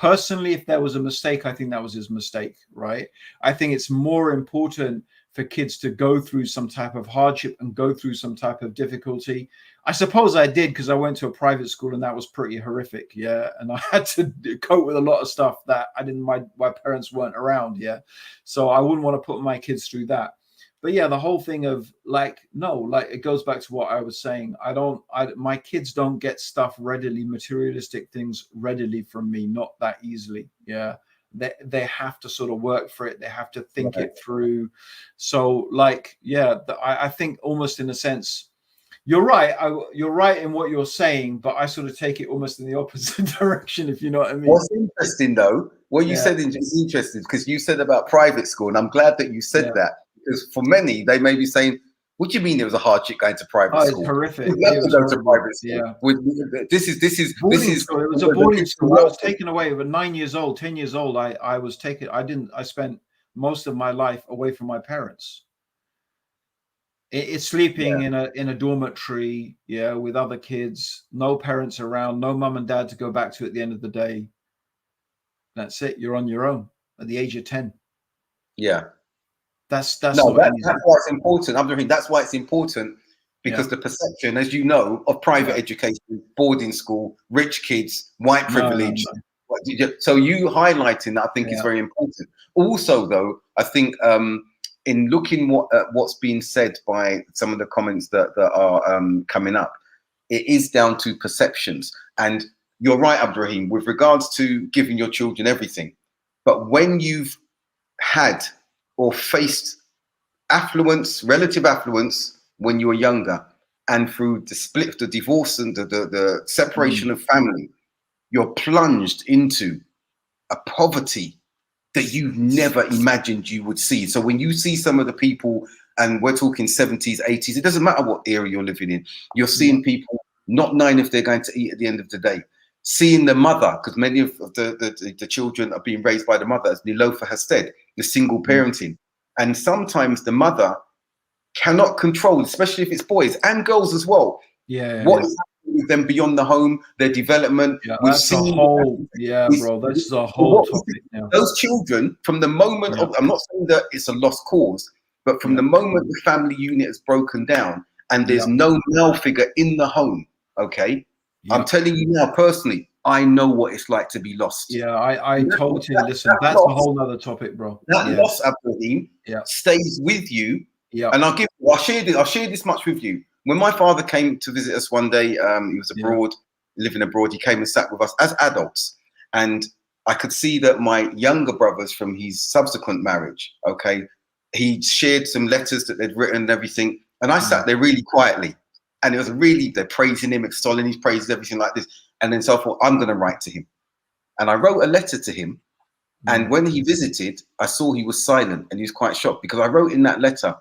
personally, if there was a mistake, I think that was his mistake, right? I think it's more important for kids to go through some type of hardship and go through some type of difficulty. I suppose I did, because I went to a private school and that was pretty horrific. Yeah. And I had to cope with a lot of stuff that I didn't, my parents weren't around. Yeah. So I wouldn't want to put my kids through that. But yeah, the whole thing of like, no, like it goes back to what I was saying. My kids don't get stuff readily, materialistic things readily from me, not that easily. Yeah. They have to sort of work for it. They have to think it through. So like, yeah, I think almost in a sense, you're right. You're right in what you're saying, but I sort of take it almost in the opposite direction, if you know what I mean. What's interesting though, what you said is interesting, because you said about private school, and I'm glad that you said that, because for many, they may be saying, what do you mean it was a hardship going to private school? It's horrific. It was to private school. Yeah. This is it was a boarding school. I was taken away at 9 years old, 10 years old. I was taken. I spent most of my life away from my parents. It's sleeping in a dormitory, with other kids, no parents around, no mum and dad to go back to at the end of the day. That's it. You're on your own at the age of 10. Yeah. That's why it's important. Abdurraheem, that's why it's important, because the perception, as you know, of private education, boarding school, rich kids, white privilege. So you highlighting that, I think, is very important. Also, though, I think in looking what's being said by some of the comments that are coming up, it is down to perceptions. And you're right, Abdurraheem, with regards to giving your children everything. But when you've had or faced affluence, relative affluence, when you were younger, and through the split, the divorce, and the separation of family, you're plunged into a poverty that you never imagined you would see. So when you see some of the people, and we're talking 70s, 80s, it doesn't matter what era you're living in, you're seeing people not knowing if they're going to eat at the end of the day. Seeing the mother, because many of the children are being raised by the mother, as Nilofa has said, the single parenting. And sometimes the mother cannot control, especially if it's boys and girls as well, what is happening with them beyond the home, their development. We've seen bro, this is a whole topic now. Those children, from the moment of, I'm not saying that it's a lost cause, but from the moment the family unit has broken down and there's no male figure in the home, I'm telling you now, personally, I know what it's like to be lost. I totally listen. That's a whole nother topic, bro. That loss, Abdurraheem, stays with you. And I'll share this much with you. When my father came to visit us one day, he was abroad, living abroad. He came and sat with us as adults, and I could see that my younger brothers from his subsequent marriage, he shared some letters that they'd written and everything, and I sat there really quietly. And it was really, they're praising him, extolling his praises, everything like this. And then so I thought, I'm going to write to him. And I wrote a letter to him. And when he visited, I saw he was silent, and he was quite shocked, because I wrote in that letter,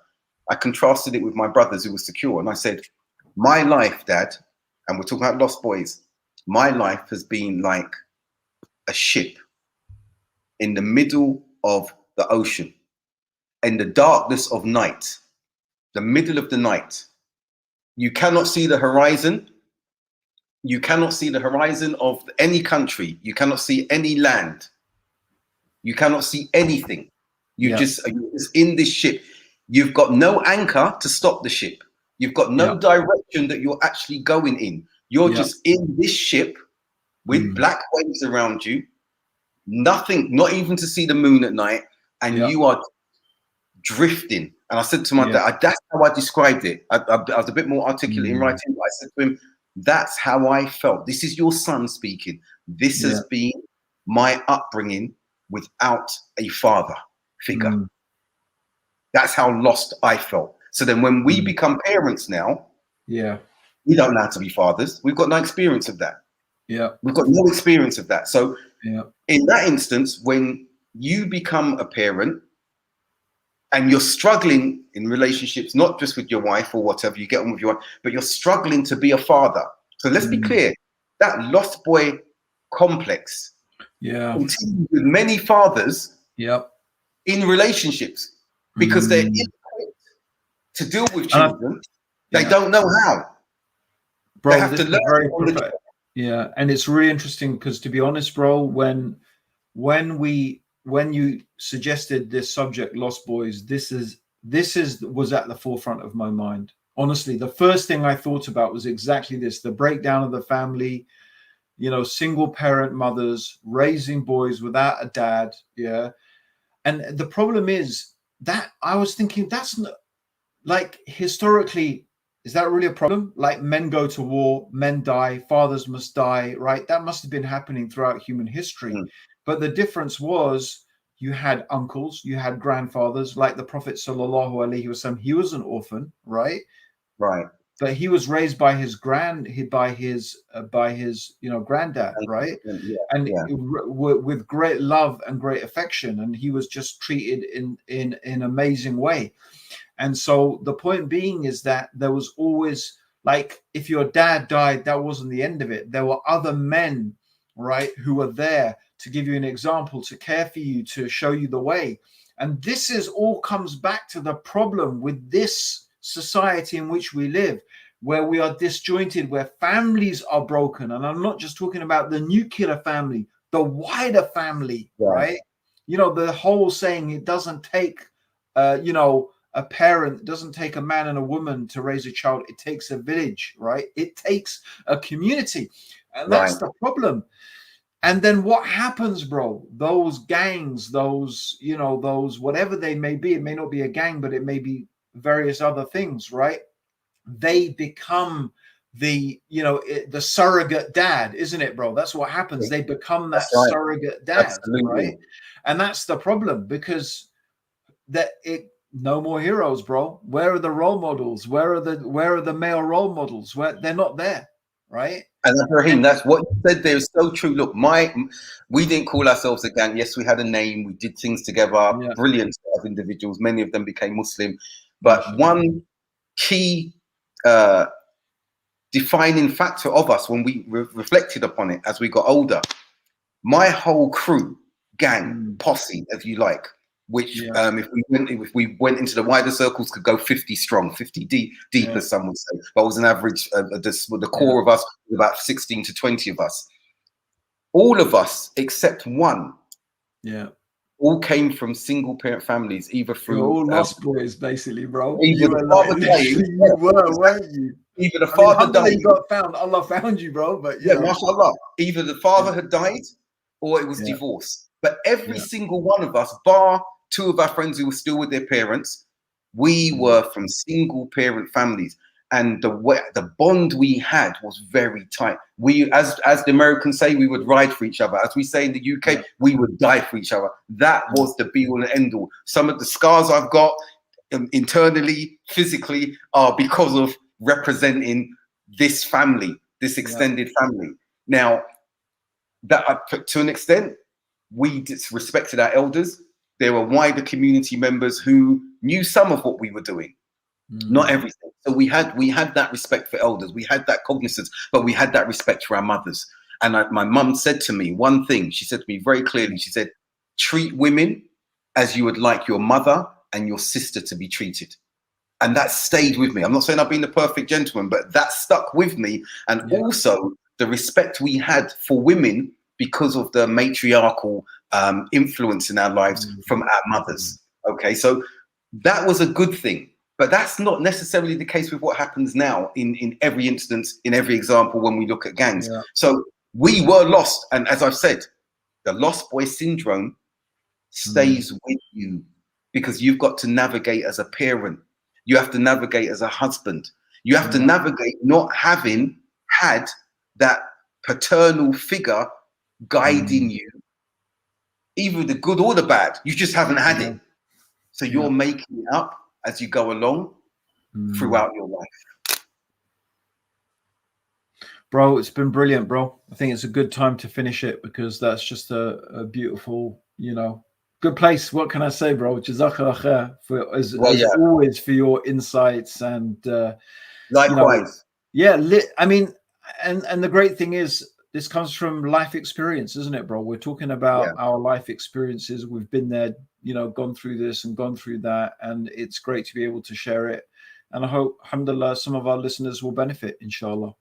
I contrasted it with my brothers who were secure. And I said, my life, Dad, and we're talking about lost boys, my life has been like a ship in the middle of the ocean, in the darkness of night, the middle of the night. You cannot see the horizon. You cannot see the horizon of any country. You cannot see any land. You cannot see anything. You're just in this ship. You've got no anchor to stop the ship. You've got no direction that you're actually going in. You're just in this ship with black waves around you. Nothing, not even to see the moon at night. And you are drifting. And I said to my dad, that's how I described it. I was a bit more articulate in writing, but I said to him, that's how I felt. This is your son speaking. This has been my upbringing without a father figure. That's how lost I felt. So then when we become parents now, we don't know how to be fathers. We've got no experience of that. We've got no experience of that. So in that instance, when you become a parent, and you're struggling in relationships, not just with your wife or whatever, you get on with your wife, but you're struggling to be a father. So let's be clear, that lost boy complex continues with many fathers in relationships, because they're ill-equipped to deal with children. They don't know how. Bro, they have to learn. And it's really interesting, because to be honest, bro, when when you suggested this subject, Lost Boys, this was at the forefront of my mind. Honestly, the first thing I thought about was exactly this: the breakdown of the family, single parent mothers raising boys without a dad. Yeah. And the problem is that I was thinking, that's not, like, historically, is that really a problem? Like, men go to war, men die, fathers must die, right? That must have been happening throughout human history. But the difference was, you had uncles, you had grandfathers, like the Prophet sallallahu alaihi wasallam. He was an orphan, right? Right. But he was raised by his granddad, right? With great love and great affection, and he was just treated in an amazing way. And so the point being is that there was always, like, if your dad died, that wasn't the end of it. There were other men, right, who were there to give you an example, to care for you, to show you the way. And this is all comes back to the problem with this society in which we live, where we are disjointed, where families are broken. And I'm not just talking about the nuclear family, the wider family, right? The whole saying, it doesn't take, a parent, doesn't take a man and a woman to raise a child. It takes a village, right? It takes a community. And that's the problem. And then what happens, bro? Those gangs, those whatever they may be, it may not be a gang, but it may be various other things, right? They become the surrogate dad, isn't it, bro? That's what happens. They become that surrogate dad. Absolutely. Right? And that's the problem, because no more heroes, bro. Where are the role models? Where are the male role models? They're not there, right? And Abdurraheem, that's what you said there is so true. Look, we didn't call ourselves a gang. Yes, we had a name. We did things together. Yeah. Brilliant set of individuals. Many of them became Muslim. But one key defining factor of us, when we reflected upon it as we got older, my whole crew, gang, posse, if you like, which if we went into the wider circles, could go 50 strong, 50 deep, as some would say. But it was an average, the core of us, about 16 to 20 of us. All of us, except one, all came from single parent families, either through... You're all Lost Boys, basically, bro. Either the father died, weren't you? Either the father died... You got found. Allah found you, bro. But mashallah. Either the father had died, or it was divorce. But every single one of us, bar two of our friends who were still with their parents, we were from single parent families, and the bond we had was very tight. We, as the Americans say, we would ride for each other. As we say in the UK, we would die for each other. That was the be all and end all. Some of the scars I've got internally, physically, are because of representing this family, this extended family. Now, that to an extent, we respected our elders. There were wider community members who knew some of what we were doing, not everything. So we had that respect for elders. We had that cognizance, but we had that respect for our mothers. And my mum said to me one thing. She said to me very clearly, she said, treat women as you would like your mother and your sister to be treated. And that stayed with me. I'm not saying I've been the perfect gentleman, but that stuck with me. And also the respect we had for women because of the matriarchal influence in our lives from our mothers. Okay, so that was a good thing. But that's not necessarily the case with what happens now in every instance, in every example, when we look at gangs. So we were lost. And as I've said, the lost boy syndrome stays with you, because you've got to navigate as a parent. You have to navigate as a husband. You have to navigate not having had that paternal figure guiding you, either the good or the bad. You just haven't had it. So you're making it up as you go along throughout your life. Bro, it's been brilliant, bro. I think it's a good time to finish it, because that's just a beautiful, good place. What can I say, bro? Jazakallah khair for as always for your insights and likewise. I mean, and the great thing is, this comes from life experience, isn't it, bro? We're talking about our life experiences. We've been there, gone through this and gone through that, and it's great to be able to share it. And I hope, alhamdulillah, some of our listeners will benefit, inshallah.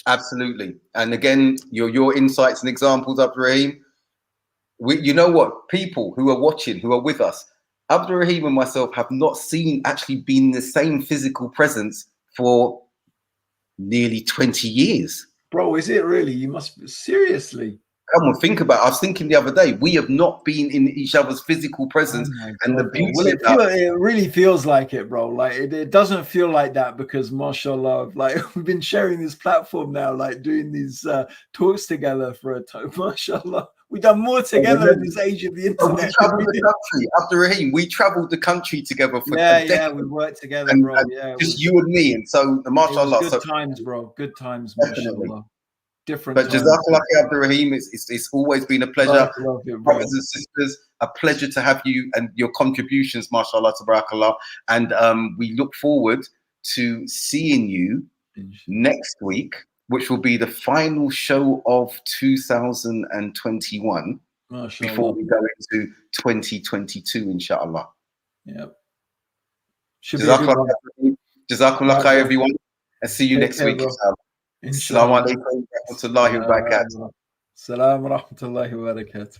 Absolutely. And again, your insights and examples, Abdurraheem, you know what? People who are watching, who are with us, Abdurraheem and myself have not actually been the same physical presence for nearly 20 years. Bro, is it really? You must seriously. Come on, think about it. I was thinking the other day, we have not been in each other's physical presence. Oh and God, the beauty well, it really feels like it, bro. Like it doesn't feel like that because mashallah, like we've been sharing this platform now, like doing these talks together for a time. Mashallah. We've done more together in this age of the internet. We traveled the country, Abdurraheem. We traveled the country together for a decade. We worked together, bro. And just you and me, and so mashallah. Good times, bro. Good times, mashallah. Different. But Jazakallah Abdurraheem, it's always been a pleasure. Brothers and sisters, a pleasure to have you and your contributions, mashallah, tabarakallah. And we look forward to seeing you next week, which will be the final show of 2021 before we go into 2022, inshallah. Yep. Jazakallah khair, everyone. And see you next week, inshallah. Assalamu alaikum wa rahmatullahi wa barakatuh. Assalamu alaikum wa rahmatullahi wa barakatuh.